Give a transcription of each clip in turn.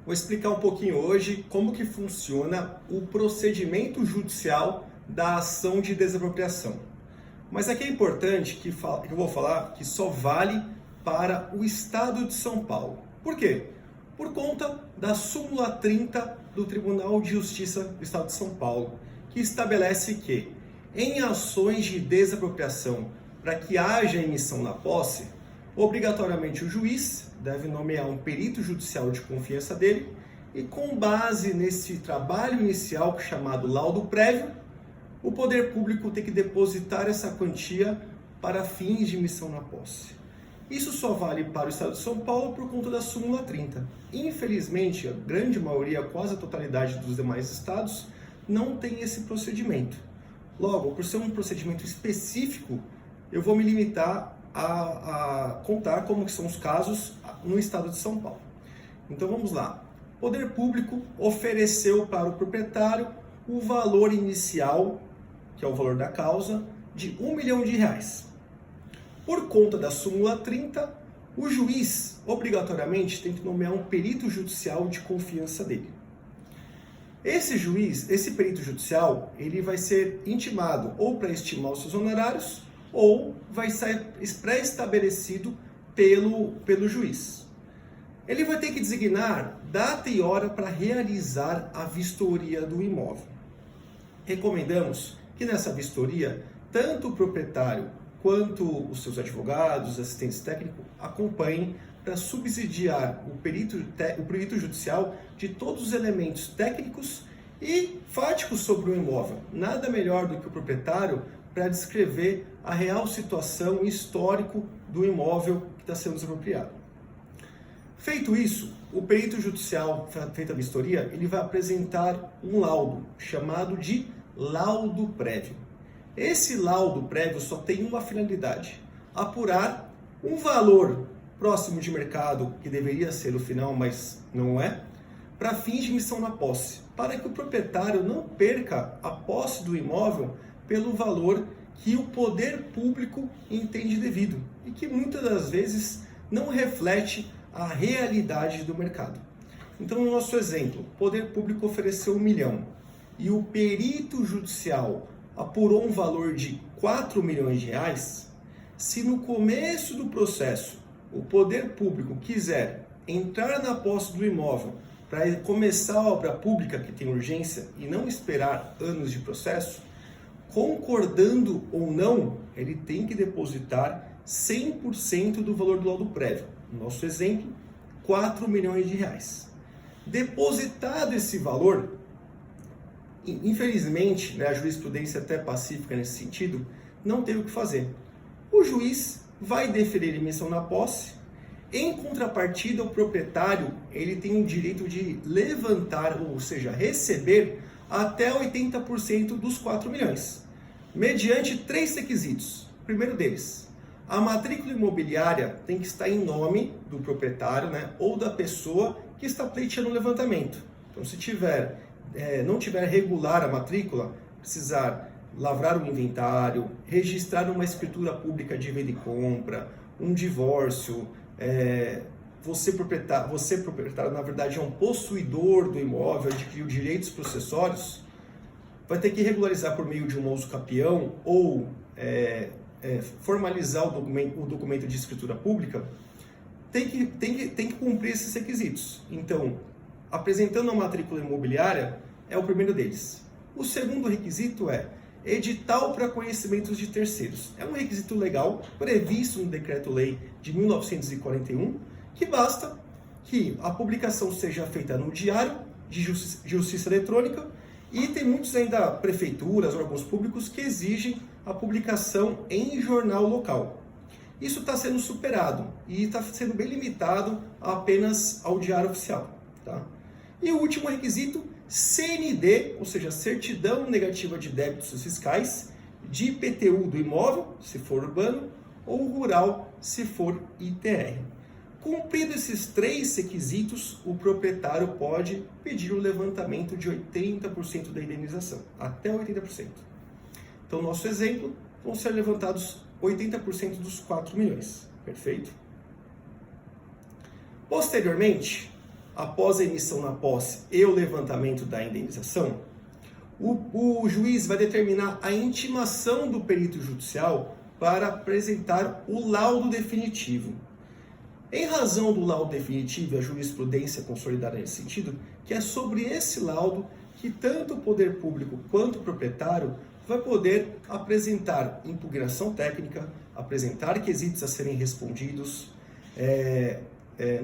Vou explicar um pouquinho hoje como que funciona o procedimento judicial da ação de desapropriação. Mas aqui é importante que eu vou falar que só vale para o Estado de São Paulo. Por quê? Por conta da súmula 30 do Tribunal de Justiça do Estado de São Paulo, que estabelece que, em ações de desapropriação, para que haja emissão na posse, obrigatoriamente o juiz deve nomear um perito judicial de confiança dele e, com base nesse trabalho inicial chamado laudo prévio, o poder público tem que depositar essa quantia para fins de emissão na posse. Isso só vale para o Estado de São Paulo por conta da súmula 30. Infelizmente, a grande maioria, quase a totalidade dos demais estados, não tem esse procedimento. Logo, por ser um procedimento específico, eu vou me limitar a contar como que são os casos no Estado de São Paulo. Então vamos lá. O poder público ofereceu para o proprietário o valor inicial, que é o valor da causa, de R$1 milhão. Por conta da súmula 30, o juiz obrigatoriamente tem que nomear um perito judicial de confiança dele. Esse perito judicial, ele vai ser intimado ou para estimar os seus honorários ou vai ser pré-estabelecido pelo juiz. Ele vai ter que designar data e hora para realizar a vistoria do imóvel. Recomendamos que nessa vistoria, tanto o proprietário quanto os seus advogados, assistentes técnicos, acompanhem para subsidiar o perito judicial de todos os elementos técnicos e fáticos sobre o imóvel. Nada melhor do que o proprietário para descrever a real situação e histórico do imóvel que está sendo desapropriado. Feito isso, o perito judicial, feita a vistoria, ele vai apresentar um laudo chamado de laudo prévio. Esse laudo prévio só tem uma finalidade: apurar um valor próximo de mercado, que deveria ser o final, mas não é, para fins de emissão na posse, para que o proprietário não perca a posse do imóvel pelo valor que o poder público entende devido e que muitas das vezes não reflete a realidade do mercado. Então, no nosso exemplo, o poder público ofereceu R$1 milhão e o perito judicial apurou um valor de R$4 milhões, se no começo do processo o poder público quiser entrar na posse do imóvel para começar a obra pública que tem urgência e não esperar anos de processo, concordando ou não, ele tem que depositar 100% do valor do laudo prévio. No nosso exemplo, R$4 milhões. Depositado esse valor, infelizmente, a jurisprudência até pacífica nesse sentido, não tem o que fazer. O juiz vai deferir emissão na posse. Em contrapartida, o proprietário ele tem o direito de levantar, ou seja, receber até 80% dos R$4 milhões, mediante 3 requisitos. O primeiro deles, a matrícula imobiliária tem que estar em nome do proprietário, ou da pessoa que está pleiteando o levantamento. Então, se não tiver regular a matrícula, precisar lavrar o inventário, registrar uma escritura pública de venda e compra, um divórcio, você proprietário, na verdade, é um possuidor do imóvel, adquiriu direitos processórios, vai ter que regularizar por meio de um uso capião ou formalizar o documento de escritura pública, tem que cumprir esses requisitos. Então, apresentando a matrícula imobiliária é o primeiro deles. O segundo requisito é edital para conhecimentos de terceiros. É um requisito legal previsto no Decreto-Lei de 1941, que basta que a publicação seja feita no Diário de Justiça Eletrônica, e tem muitos ainda prefeituras, órgãos públicos que exigem a publicação em jornal local. Isso está sendo superado e está sendo bem limitado apenas ao Diário Oficial. Tá? E o último requisito, CND, ou seja, Certidão Negativa de Débitos Fiscais, de IPTU do imóvel, se for urbano, ou rural, se for ITR. Cumprido esses 3 requisitos, o proprietário pode pedir o levantamento de 80% da indenização, até 80%. Então, no nosso exemplo, vão ser levantados 80% dos R$4 milhões. Perfeito? Posteriormente, após a emissão na posse e o levantamento da indenização, o juiz vai determinar a intimação do perito judicial para apresentar o laudo definitivo. Em razão do laudo definitivo e a jurisprudência consolidada nesse sentido, que é sobre esse laudo que tanto o poder público quanto o proprietário vai poder apresentar impugnação técnica, apresentar quesitos a serem respondidos,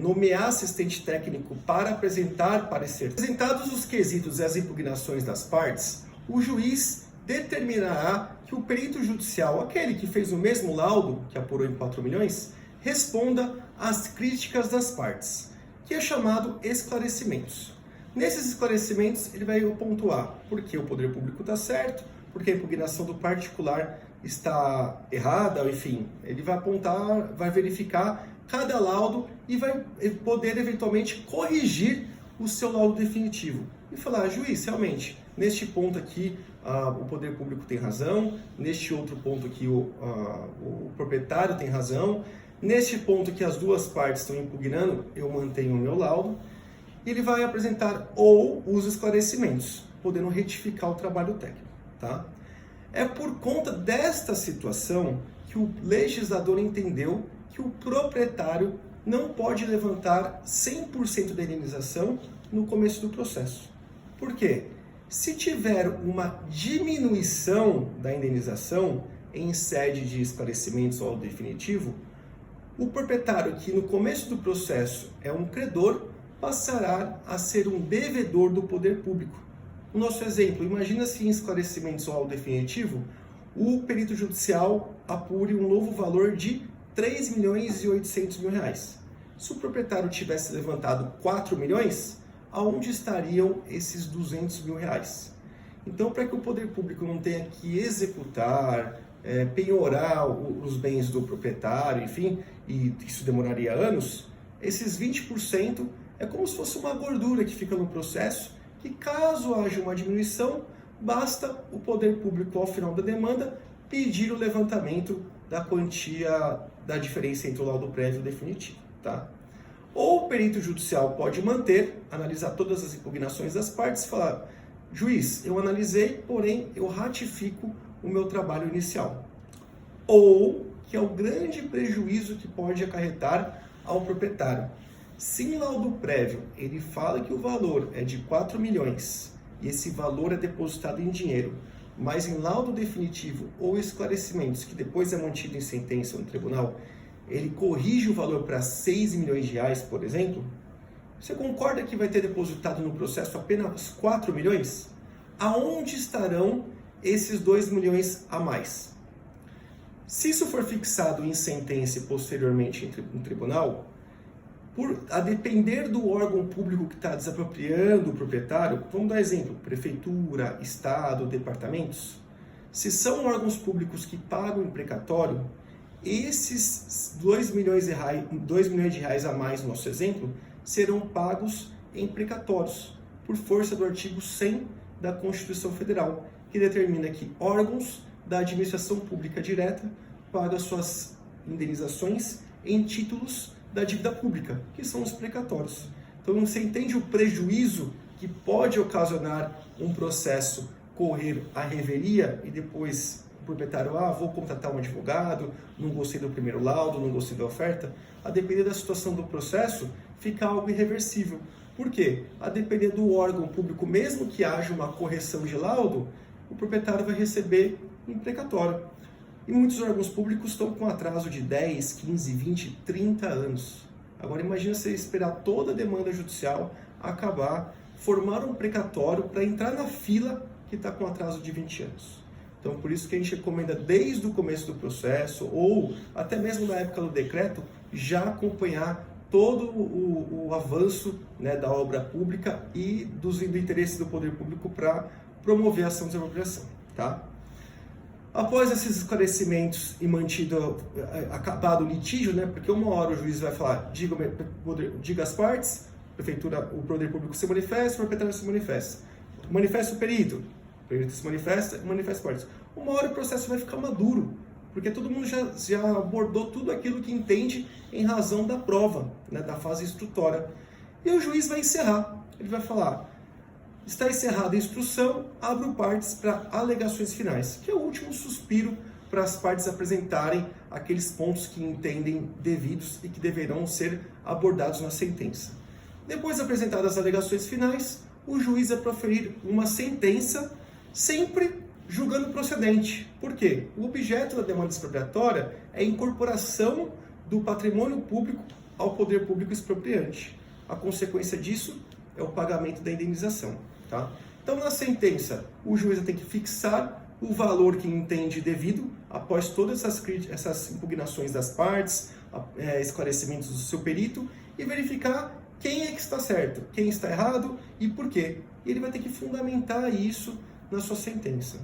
nomear assistente técnico para apresentar parecer. Apresentados os quesitos e as impugnações das partes, o juiz determinará que o perito judicial, aquele que fez o mesmo laudo, que apurou em 4 milhões, responda às críticas das partes, que é chamado esclarecimentos. Nesses esclarecimentos, ele vai pontuar por que o poder público está certo, porque a impugnação do particular está errada, enfim, ele vai apontar, vai verificar cada laudo e vai poder eventualmente corrigir o seu laudo definitivo e falar, juiz, realmente, neste ponto aqui o poder público tem razão, neste outro ponto aqui o proprietário tem razão, neste ponto que as duas partes estão impugnando, eu mantenho o meu laudo. Ele vai apresentar ou os esclarecimentos, podendo retificar o trabalho técnico. Tá? É por conta desta situação que o legislador entendeu que o proprietário não pode levantar 100% da indenização no começo do processo. Por quê? Se tiver uma diminuição da indenização em sede de esclarecimentos ou definitivo, o proprietário que no começo do processo é um credor passará a ser um devedor do poder público. O nosso exemplo, imagina se em esclarecimentos ou definitivo, o perito judicial apure um novo valor de 3 milhões e 800 mil reais. Se o proprietário tivesse levantado 4 milhões, aonde estariam esses 200 mil reais? Então, para que o poder público não tenha que executar, penhorar os bens do proprietário, enfim, e isso demoraria anos, esses 20% é como se fosse uma gordura que fica no processo, que caso haja uma diminuição, basta o poder público, ao final da demanda, pedir o levantamento da quantia da diferença entre o laudo prévio e o definitivo. Tá? Ou o perito judicial pode manter, analisar todas as impugnações das partes e falar, juiz, eu analisei, porém eu ratifico o meu trabalho inicial. Ou, que é o grande prejuízo que pode acarretar ao proprietário. Se em laudo prévio ele fala que o valor é de 4 milhões e esse valor é depositado em dinheiro, mas em laudo definitivo ou esclarecimentos que depois é mantido em sentença no tribunal, ele corrige o valor para 6 milhões de reais, por exemplo, você concorda que vai ter depositado no processo apenas 4 milhões? Aonde estarão esses 2 milhões a mais? Se isso for fixado em sentença e posteriormente no tribunal, a depender do órgão público que está desapropriando o proprietário, vamos dar exemplo, prefeitura, estado, departamentos, se são órgãos públicos que pagam em precatório, esses 2 milhões de reais a mais, no nosso exemplo, serão pagos em precatórios, por força do artigo 100 da Constituição Federal, que determina que órgãos da administração pública direta pagam suas indenizações em títulos da dívida pública, que são os precatórios. Então você entende o prejuízo que pode ocasionar um processo correr à revelia e depois o proprietário, vou contratar um advogado, não gostei do primeiro laudo, não gostei da oferta. A depender da situação do processo, fica algo irreversível. Por quê? A depender do órgão público, mesmo que haja uma correção de laudo, o proprietário vai receber em precatório. E muitos órgãos públicos estão com atraso de 10, 15, 20, 30 anos. Agora imagina você esperar toda a demanda judicial acabar, formar um precatório para entrar na fila que está com atraso de 20 anos. Então por isso que a gente recomenda desde o começo do processo, ou até mesmo na época do decreto, já acompanhar todo o avanço, né, da obra pública e do interesse do poder público para promover a ação de desapropriação. Tá? Após esses esclarecimentos e acabado o litígio, né, porque uma hora o juiz vai falar, diga as partes, a prefeitura, o poder público se manifesta, o proprietário se manifesta. Manifesta o perito se manifesta as partes. Uma hora o processo vai ficar maduro, porque todo mundo já abordou tudo aquilo que entende em razão da prova, né, da fase instrutória. E o juiz vai encerrar. Ele vai falar: está encerrada a instrução, abro partes para alegações finais, que é o último suspiro para as partes apresentarem aqueles pontos que entendem devidos e que deverão ser abordados na sentença. Depois de apresentadas as alegações finais, o juiz vai proferir uma sentença, sempre julgando procedente. Por quê? O objeto da demanda expropriatória é a incorporação do patrimônio público ao poder público expropriante. A consequência disso é o pagamento da indenização. Tá? Então, na sentença, o juiz tem que fixar o valor que entende devido, após todas essas impugnações das partes, esclarecimentos do seu perito, e verificar quem é que está certo, quem está errado e por quê. E ele vai ter que fundamentar isso na sua sentença.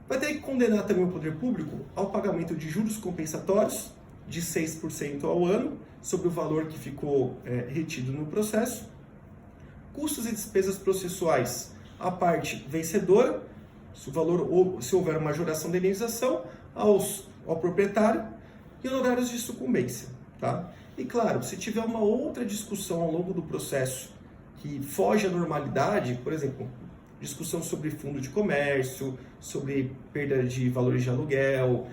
Vai ter que condenar também o poder público ao pagamento de juros compensatórios de 6% ao ano, sobre o valor que ficou retido no processo, custos e despesas processuais à parte vencedora, se houver majoração da indenização, ao proprietário, e honorários de sucumbência. Tá? E claro, se tiver uma outra discussão ao longo do processo que foge à normalidade, por exemplo, discussão sobre fundo de comércio, sobre perda de valores de aluguel,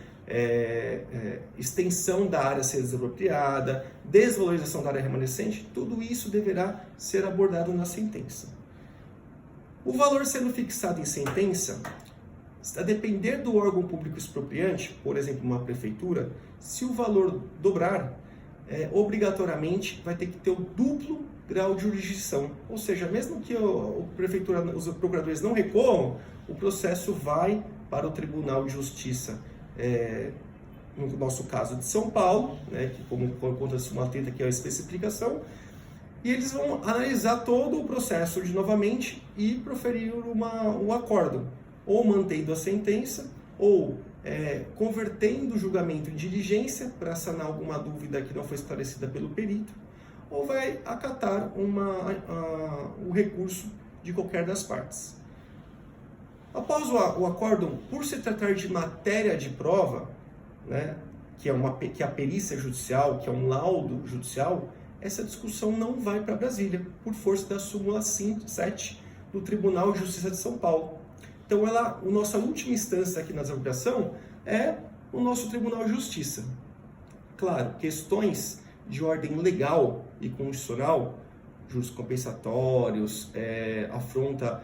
extensão da área a ser desapropriada, desvalorização da área remanescente, tudo isso deverá ser abordado na sentença. O valor sendo fixado em sentença, a depender do órgão público expropriante, por exemplo, uma prefeitura, se o valor dobrar, obrigatoriamente vai ter que ter o duplo grau de jurisdição. Ou seja, mesmo que os procuradores não recorram, o processo vai para o Tribunal de Justiça, no nosso caso de São Paulo, né, que como conta de súmula 30, que é a especificação, e eles vão analisar todo o processo novamente e proferir um acórdão, ou mantendo a sentença, ou convertendo o julgamento em diligência para sanar alguma dúvida que não foi esclarecida pelo perito, ou vai acatar o recurso de qualquer das partes. Após o acórdão, por se tratar de matéria de prova, né, que é a perícia judicial, que é um laudo judicial, essa discussão não vai para Brasília, por força da súmula 7 do Tribunal de Justiça de São Paulo. Então, a nossa última instância aqui na desapropriação é o nosso Tribunal de Justiça. Claro, questões de ordem legal e constitucional, juros compensatórios, afronta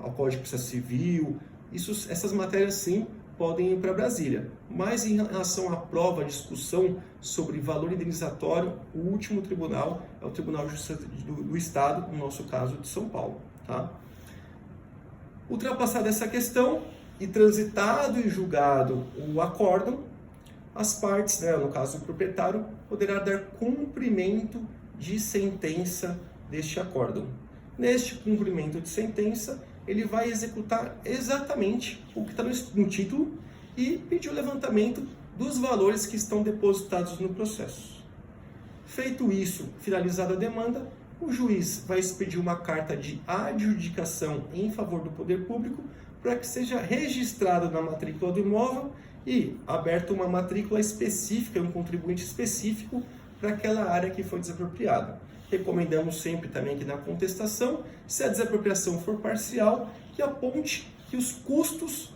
ao Código de Processo Civil, essas matérias sim podem ir para Brasília. Mas em relação à prova, discussão sobre valor indenizatório, o último tribunal é o Tribunal de Justiça do Estado, no nosso caso de São Paulo. Tá? Ultrapassada essa questão e transitado e julgado o acórdão, as partes, né, no caso o proprietário, poderá dar cumprimento de sentença deste acórdão. Neste cumprimento de sentença, ele vai executar exatamente o que está no título e pedir o levantamento dos valores que estão depositados no processo. Feito isso, finalizada a demanda, o juiz vai expedir uma carta de adjudicação em favor do poder público para que seja registrado na matrícula do imóvel e aberta uma matrícula específica, um contribuinte específico para aquela área que foi desapropriada. Recomendamos sempre também que na contestação, se a desapropriação for parcial, que aponte que os custos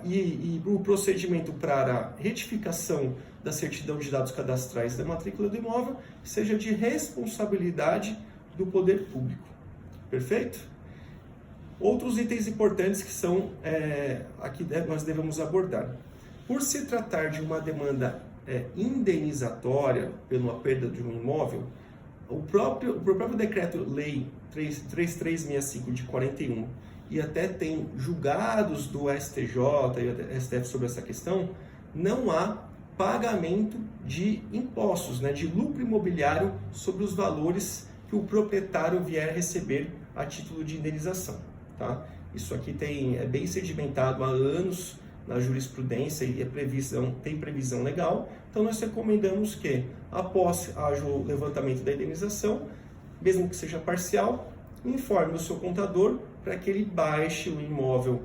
e o procedimento para a retificação da certidão de dados cadastrais da matrícula do imóvel seja de responsabilidade do poder público. Perfeito? Outros itens importantes que são aqui nós devemos abordar. Por se tratar de uma demanda indenizatória pela perda de um imóvel, o próprio Decreto-Lei 3365 de 41 e até tem julgados do STJ e STF sobre essa questão, não há pagamento de impostos, né, de lucro imobiliário sobre os valores que o proprietário vier receber a título de indenização. Tá? Isso aqui é bem sedimentado há anos na jurisprudência e tem previsão legal, então nós recomendamos que, após haja o levantamento da indenização, mesmo que seja parcial, informe o seu contador para que ele baixe o imóvel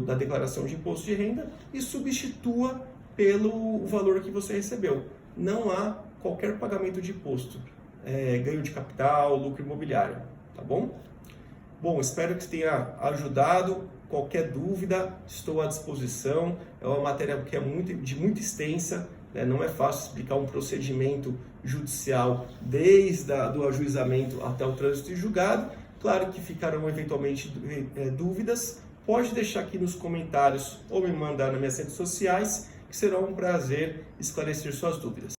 da declaração de imposto de renda e substitua pelo valor que você recebeu. Não há qualquer pagamento de imposto. ganho de capital, lucro imobiliário, tá bom? Bom, espero que tenha ajudado. Qualquer dúvida, estou à disposição. É uma matéria que é muito extensa, né? Não é fácil explicar um procedimento judicial desde do ajuizamento até o trânsito em julgado. Claro que ficarão eventualmente dúvidas. Pode deixar aqui nos comentários ou me mandar nas minhas redes sociais, que será um prazer esclarecer suas dúvidas.